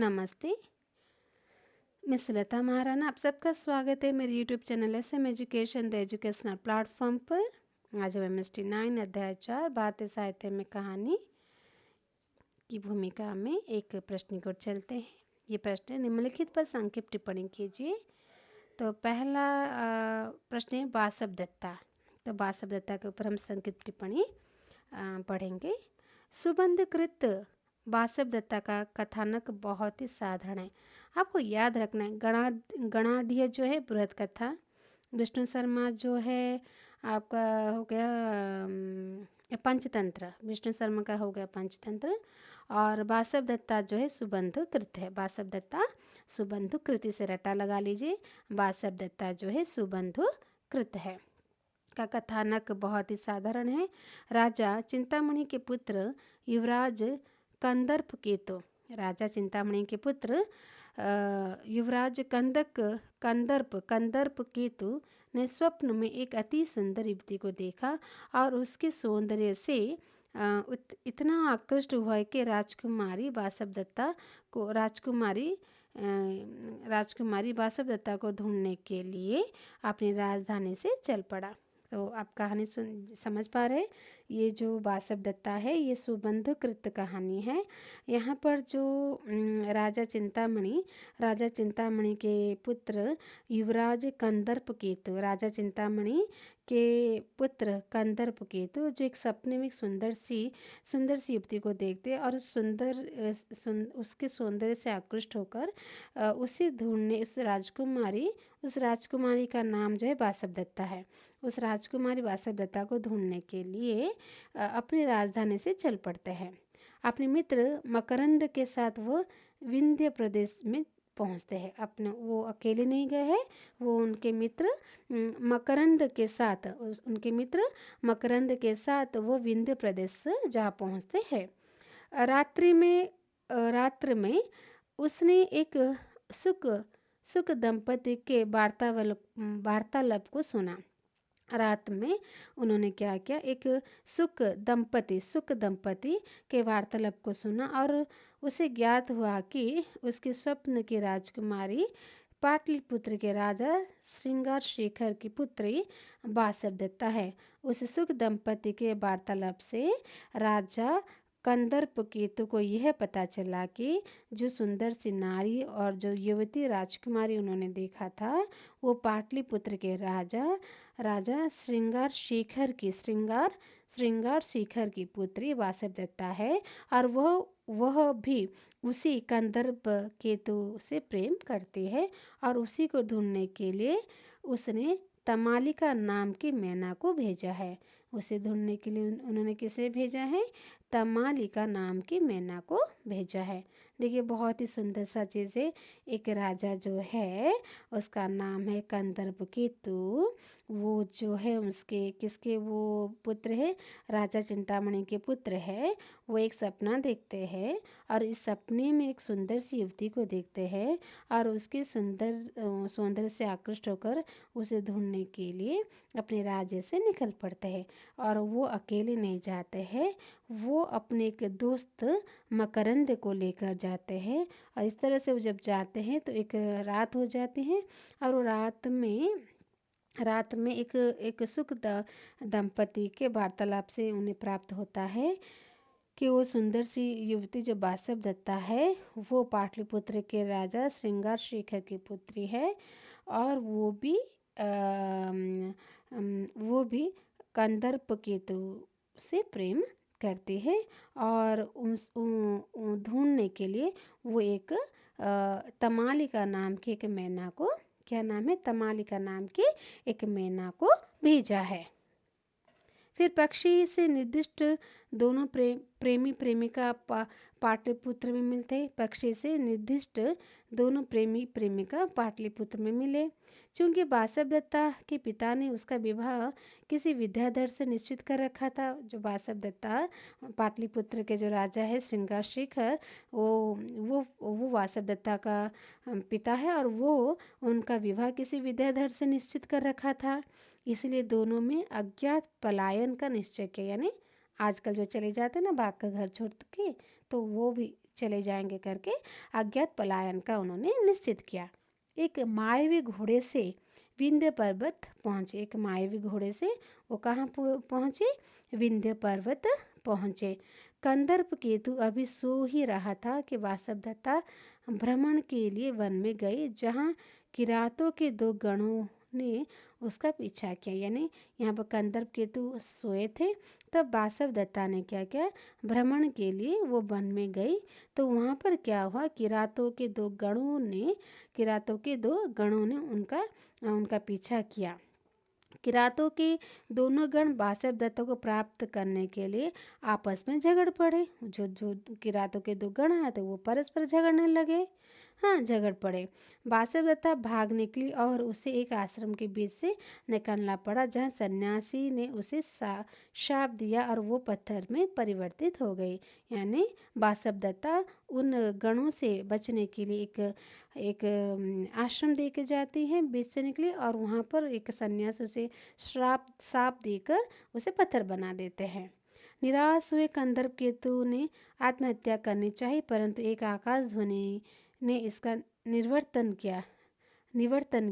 नमस्ते, मैं सुलता महाराणा। आप सबका स्वागत है मेरे YouTube channel SM education the educational platform पर। आज हम MST 9 अध्याय 4 भारतीय साहित्य में कहानी की भूमिका में एक प्रश्न की ओर चलते हैं। ये प्रश्न है, निम्नलिखित पर संक्षिप्त टिप्पणी कीजिए। तो पहला प्रश्न है वासव दत्ता। तो वासव दत्ता के ऊपर हम संक्षिप्त टिप्पणी पढ़ेंगे। सुबंधकृत वासव दत्ता का कथानक बहुत ही साधारण है। आपको याद रखना है, गणाढ़ जो है बृहद कथा, विष्णु शर्मा जो है आपका हो गया पंचतंत्र, विष्णु शर्मा का हो गया पंचतंत्र, और वासव दत्ता जो है सुबंध कृत है। वासव दत्ता सुबंध कृति से रटा लगा लीजिए। वासव दत्ता जो है सुबंध कृत है का कथानक बहुत ही साधारण है। राजा चिंतामणि के पुत्र युवराज कंदर्प केतु, राजा चिंतामणि के पुत्र युवराज कंदर्प केतु ने स्वप्न में एक अति सुंदर युवती को देखा और उसके सौंदर्य से इतना आकृष्ट हुआ कि राजकुमारी वासव दत्ता को ढूंढने के लिए अपनी राजधानी से चल पड़ा। तो आप कहानी समझ पा रहे हैं। ये जो वासव दत्ता है ये सुबंधकृत कहानी है। यहाँ पर जो राजा चिंतामणि के पुत्र युवराज कंदर्प केतु, राजा चिंतामणि के पुत्र कंदर्प केतु जो एक सपने में एक सुंदर सी युवती को देखते और उसके सौंदर्य से आकृष्ट होकर उसे ढूंढने उस राजकुमारी का नाम जो है वासव दत्ता है। उस राजकुमारी वासव दत्ता को ढूंढने के लिए अपनी राजधानी से चल पड़ते हैं। अपने मित्र मकरंद के साथ वो विंध्य प्रदेश में पहुंचते हैं। वो अकेले नहीं गए हैं, वो उनके मित्र मकरंद के साथ वो विंध्य प्रदेश जहाँ पहुंचते हैं। रात्रि में उसने एक सुख दंपति के वार्तालाप को सुना। रात में उन्होंने क्या किया, एक सुख दंपति के वार्तालाप को सुना और उसे ज्ञात हुआ कि उसके स्वप्न की राजकुमारी पाटलिपुत्र के राजा श्रृंगार शेखर की पुत्री वासव दत्ता है। उस सुख दंपति के वार्तालाप से राजा कंदर्प केतु को यह पता चला कि जो सुंदर सी नारी और जो युवती राजकुमारी उन्होंने देखा था वो पाटलिपुत्र के राजा श्रृंगार शेखर की पुत्री वासव दत्ता है और वह भी उसी कंदर्प केतु से प्रेम करती है और उसी को ढूंढने के लिए उसने तमालिका नाम की मैना को भेजा है। उसे ढूंढने के लिए उन्होंने किसे भेजा है? तमालिका नाम की मैना को भेजा है। देखिए बहुत ही सुंदर सा चीज़ है। एक राजा जो है उसका नाम है कंदर्प केतु। वो जो है किसके वो पुत्र है? राजा चिंतामणि के पुत्र है। वो एक सपना देखते हैं और इस सपने में एक सुंदर सी युवती को देखते हैं और उसके सौंदर्य से आकृष्ट होकर उसे ढूंढने के लिए अपने राज्य से निकल पड़ते हैं। और वो अकेले नहीं जाते हैं, वो अपने एक दोस्त मकरंद को लेकर जाते हैं और इस तरह से वो जब जाते हैं तो एक रात हो जाती है और वो रात में एक सुख दंपति के वार्तालाप से उन्हें प्राप्त होता है कि वो सुंदर सी युवती जो वासव दत्ता है वो पाटलिपुत्र के राजा श्रृंगार शेखर की पुत्री है और वो भी कंदर्प केतु से प्रेम करती है और उस ढूंढने के लिए वो एक तमालिका नाम की एक मैना को, क्या नाम है? तमालिका नाम की एक मैना को भेजा है। फिर पक्षी से निर्दिष्ट दोनों प्रेमी प्रेमिका पाटलिपुत्र में मिलते। पक्षी से निर्दिष्ट दोनों प्रेमी प्रेमिका पाटलिपुत्र में मिले। चूंकि वासव दत्ता के पिता ने उसका विवाह किसी विद्याधर से निश्चित कर रखा था। जो वासव दत्ता पाटलिपुत्र के जो राजा है श्रृंगार शेखर, वो वासव दत्ता का पिता है और वो उनका विवाह किसी विद्याधर से निश्चित कर रखा था। इसलिए दोनों में अज्ञात पलायन का निश्चय किया। यानी आजकल जो चले जाते हैं ना भाग का घर छोड़ के, तो वो भी चले जाएंगे करके अज्ञात पलायन का उन्होंने निश्चित किया। एक मायावी घोड़े से विंध्य पर्वत पहुंचे। एक मायावी घोड़े से वो कहाँ पहुंचे? विंध्य पर्वत पहुंचे। कंदर्प केतु अभी सो ही रहा था कि वासवदत्ता भ्रमण के लिए वन में गई, जहाँ किरातों के 2 गणों ने उसका पीछा किया। यानी यहाँ पर कंदर्प केतु सोए थे, तब वासवदत्ता ने क्या किया? भ्रमण के लिए वो वन में गई। तो वहाँ पर क्या हुआ? किरातों के 2 गणों ने उनका पीछा किया। किरातों के दोनों गण वासवदत्ता को प्राप्त करने के लिए आपस में झगड़ पड़े। जो जो किरातों के 2 गण हैं तो वो परस्पर झगड़ने लगे। हाँ, झगड़ पड़े। वासवदत्ता भाग निकली और उसे एक आश्रम के बीच से निकलना पड़ा, जहाँ सन्यासी ने उसे शाप दिया और वो पत्थर में परिवर्तित हो गई। यानी वासवदत्ता उन गणों से बचने के लिए एक आश्रम दे के जाती है, बीच से निकली, और वहाँ पर एक सन्यास उसे साप देकर उसे पत्थर बना देते हैं। निराश हुए कंदर्प केतु ने आत्महत्या करनी चाहिए, परंतु एक आकाश ध्वनि ने इसका निवर्तन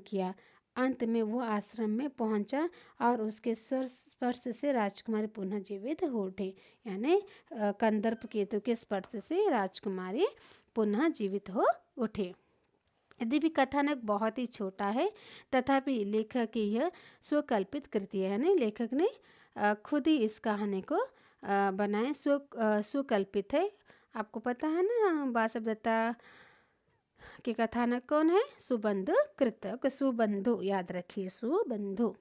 किया। अंत में वो आश्रम में पहुंचा और उसके स्पर्श से राजकुमारी पुनः जीवित हो उठी। यानी कंदर्प केतु के स्पर्श से राजकुमारी पुनः जीवित हो उठे। यदि भी कथानक बहुत ही छोटा है, तथापि लेखक की यह स्वकल्पित कृति है। यानी लेखक ने खुद ही इस कहानी को बनाए, स्वकल्पित है। आपको पता है ना वासवदत्ता के कथानक कौन है? सुबंधु कृत। सुबंधु याद रखिए, सुबंधु।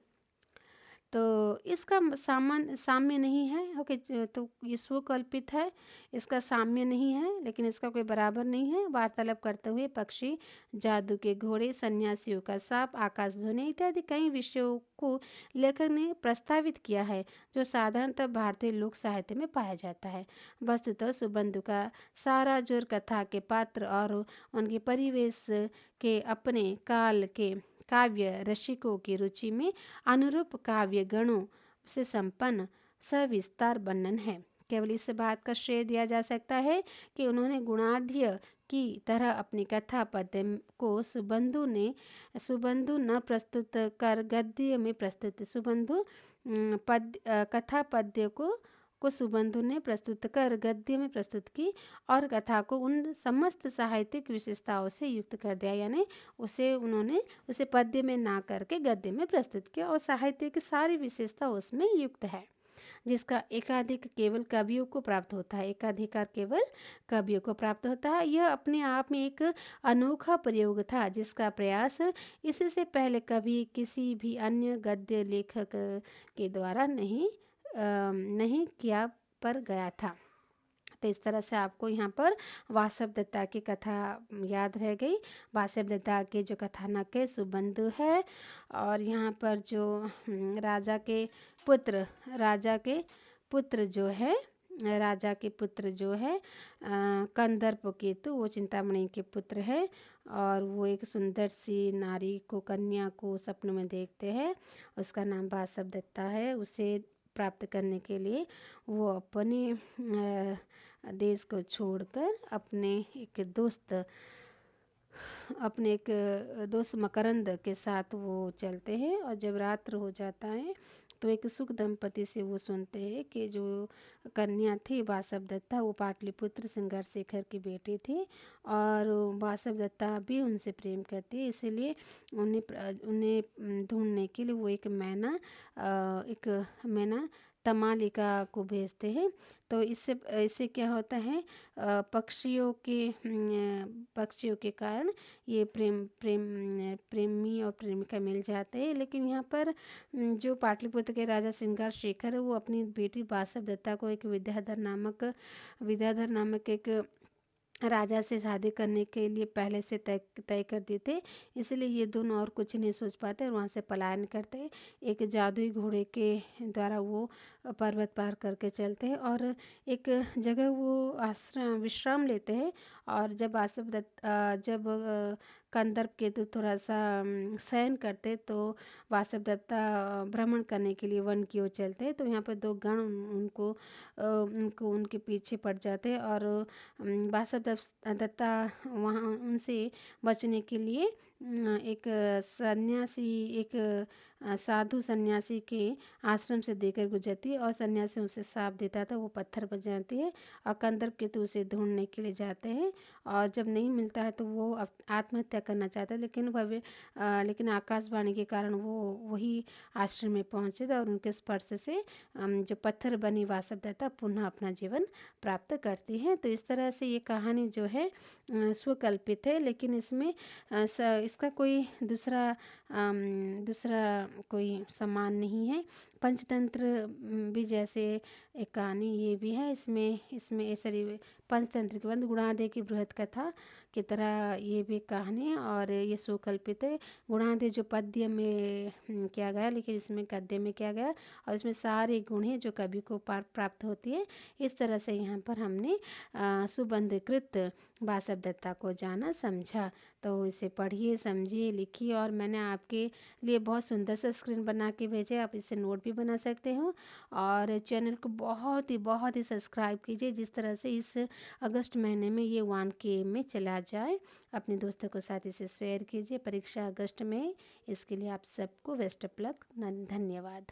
तो इसका साम्य नहीं है। ओके, तो ये स्वकल्पित है, इसका साम्य नहीं है, लेकिन इसका कोई बराबर नहीं है। वार्तालाप करते हुए पक्षी, जादू के घोड़े, सन्यासियों का सांप, आकाश ध्वनि इत्यादि कई विषयों को लेखक ने प्रस्तावित किया है, जो साधारणतः भारतीय लोक साहित्य में पाया जाता है। वस्तुतः सुबंधु का सारा जोर कथा के पात्र और उनके परिवेश के अपने काल के काव्य रसिकों की रुचि में अनुरूप काव्य गणों से संपन्न सविस्तार वर्णन है। केवल इस बात का श्रेय दिया जा सकता है कि उन्होंने गुणाढ़ की तरह अपनी कथा पद्य को सुबंधु न प्रस्तुत कर गद्य में प्रस्तुत कथा पद्य को सुबंधु ने प्रस्तुत कर गद्य में प्रस्तुत की और कथा को उन समस्त साहित्यिक विशेषताओं से युक्त कर दिया। यानी उन्होंने उसे पद्य में ना करके गद्य में प्रस्तुत किया और साहित्य की सारी विशेषता उसमें युक्त है, जिसका एकाधिकार केवल कवियों को प्राप्त होता है। यह अपने आप में एक अनोखा प्रयोग था, जिसका प्रयास इससे पहले कभी किसी भी अन्य गद्य लेखक के द्वारा नहीं किया पर गया था। तो इस तरह से आपको यहाँ पर वासवदत्ता की कथा याद रह गई। वासवदत्ता के जो कथानक है सुबंधु है, और यहाँ पर जो राजा के पुत्र जो है कंदर्प केतु, वो चिंतामणि के पुत्र है, और वो एक सुंदर सी नारी को, कन्या को सपनों में देखते हैं। उसका नाम वासवदत्ता है। उसे प्राप्त करने के लिए वो अपने देश को छोड़कर अपने एक दोस्त मकरंद के साथ वो चलते हैं, और जब रात्र हो जाता है तो एक सुख दंपति से वो सुनते हैं कि जो कन्या थी वासवदत्ता, वो पाटलिपुत्र श्रृंगारशेखर की बेटी थी, और वासवदत्ता भी उनसे प्रेम करती है। इसीलिए उन्हें ढूंढने के लिए वो एक मैना तमालिका को भेजते हैं। तो इससे क्या होता है, पक्षियों के कारण ये प्रेमी और प्रेमिका मिल जाते हैं। लेकिन यहाँ पर जो पाटलिपुत्र के राजा श्रृंगारशेखर है, वो अपनी बेटी वासवदत्ता को एक विद्याधर नामक एक राजा से शादी करने के लिए पहले से तय कर दिए थे। इसलिए ये दोनों और कुछ नहीं सोच पाते और वहाँ से पलायन करते हैं। एक जादुई घोड़े के द्वारा वो पर्वत पार करके चलते हैं और एक जगह वो विश्राम लेते हैं। और जब कंदर्प केतु थोड़ा सा शयन करते तो वासुदेवता भ्रमण करने के लिए वन की ओर चलते, तो यहाँ पर दो गण उनको उनके पीछे पड़ जाते और वासुदेवता वहाँ उनसे बचने के लिए एक सन्यासी एक साधु सन्यासी के आश्रम से देकर गुजरती है और सन्यासी उसे श्राप देता था, वो पत्थर बन जाती है और कंदर्प केतु उसे ढूंढने के लिए जाते हैं और जब नहीं मिलता है तो वो आत्महत्या करना चाहता है, लेकिन आकाशवाणी के कारण वो वही आश्रम में पहुंचे थे और उनके स्पर्श से जो पत्थर बनी वासुदेवता पुनः अपना जीवन प्राप्त करती है। तो इस तरह से ये कहानी जो है स्वकल्पित है, लेकिन इसमें इसका कोई दूसरा कोई समान नहीं है। पंचतंत्र भी जैसे एक कहानी ये भी है, इसमें सॉरी पंचतंत्र के बाद गुणादि की बृहद कथा की तरह ये भी कहानी और ये स्वकल्पित है। गुणादि जो पद्य में किया गया, लेकिन इसमें गद्य में किया गया और इसमें सारे गुण हैं जो कवि को प्राप्त होती है। इस तरह से यहाँ पर हमने सुबंधकृत वासवदत्ता को जाना समझा। तो इसे पढ़िए, समझिए, लिखिए और मैंने आपके लिए बहुत सुंदर सा स्क्रीन बना के भेजे, आप इससे नोट भी बना सकते हो और चैनल को बहुत ही सब्सक्राइब कीजिए, जिस तरह से इस अगस्त महीने में ये 1K में चला जाए। अपने दोस्तों के साथ इसे शेयर कीजिए। परीक्षा अगस्त में, इसके लिए आप सबको बेस्ट ऑफ लक। धन्यवाद।